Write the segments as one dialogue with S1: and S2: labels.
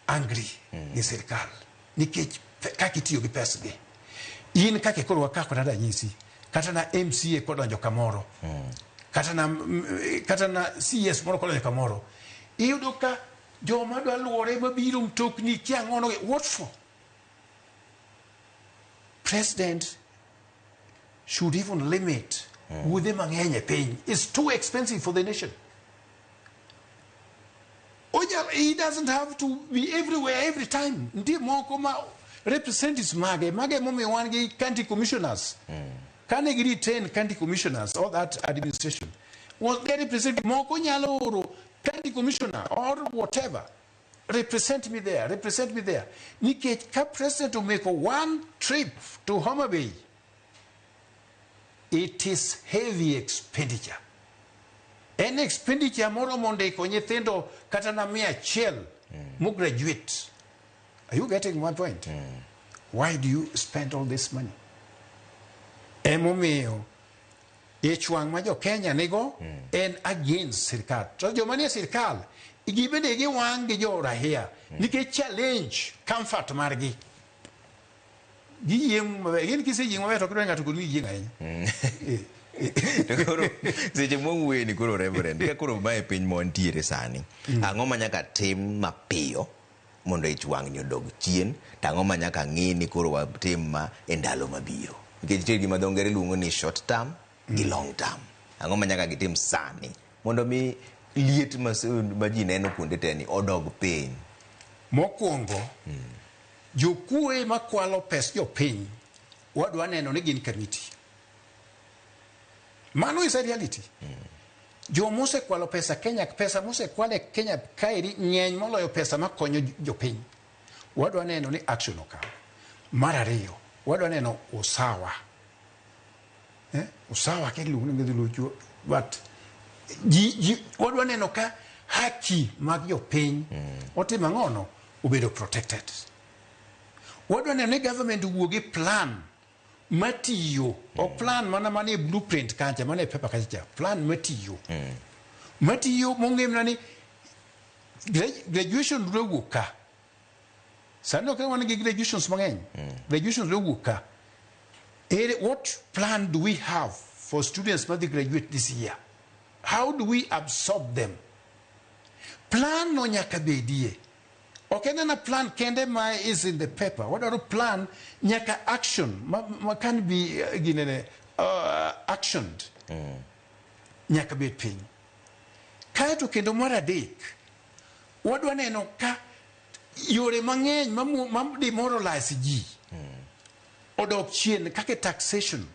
S1: angry gi sirkal nikech kaka itiyo gi pesa gi. In kaka koro wakako nada nyisi kata na MCA kodonjo kamoro kata na CS moro kodonjo kamoro iyudo ka joma dwa luore mabiro mtokni kiangono what for? President should even limit wuodhe mang'eny e piny. It's too expensive for the nation. He doesn't have to be everywhere every time. Ndi moko ma representatives mage momi wan gi county commissioners. Can agree 10 county commissioners or that administration. Was they represent moko nyalo oro county commissioner or whatever. Represent me there. Nikech ka president to make one trip to Homa Bay, it is heavy expenditure. An expenditure moro monde ko nyithindo kata na 100 mo graduate. Are you getting my point? Why do you spend all this money? Emomiyo ichwang ma jo Kenya nigo en against sirkal. To jo manie sirkal igibede gi wang gi jo rahia nikech challenge comfort margi. Giyeng gin kise yeng ma to kidwa ngato kod yeng ahinya.
S2: Koro seche mowuoye ni koro reverend ka koro mae piny montiere sani ang'o ma nyaka tim mapiyo mondo ichwang' odog chien tang'o ma nyaka ng'i ni koro watim ma e ndalo mabiro nikech nitie gima dho ngere luongo ni short term gi long term. Ang'o ma nyaka gitim sani mondo mi liet ma ji neno kuonde te ni odog piny?
S1: Mokwongo jokuoye makwalo pes jopiny wadwa neno ni gin Kamiti. Mano is a reality. Jo mose kwalo pesa Kenya, pesa mose kwale Kenya kairi ng'eny moloyo pesa makonyo jopiny. Wadwa neno ni action okaw. Mar ariyo, wadwa neno usawa. Usawa ke luongo ni luchu, but wadwa neno ka haki mag jopiny otima ng'ono obedo protected. Wadwa neno ni government wuogi plan matiyo o plan mana mane blueprint kancha mane paper kancha plan matiyo mong'em ni graduation rewuka sano ka wan gi graduations mang'eny graduations rewuka. What plan do we have for students when they graduate this year? How do we absorb them? Plan no nyaka bedie. Okay, then a plan kende ma is in the paper. What are the plan? Nyaka action ma can be actioned. Nyaka be pin. Kaya to kendo mara dek. Wadwa neno ka yore mang'eny ma demoralize ji. Odok chien kake taxation.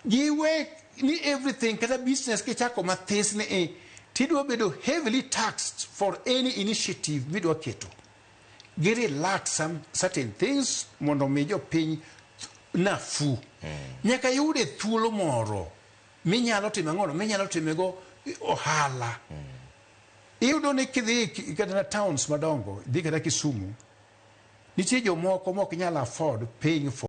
S1: Giwe ni everything kata business ke chako mathis ni tidwa bedo heavily taxed for any initiative midwa keto. Relax some certain things mondo mi jopiny nafu. Nyaka yude thuolo moro minyalo timo ng'ono minyalo timego ohala. Iyudo ni kidhi kata na towns madongo dhi kata Kisumu nitie jomoko mok nyalo afford paying for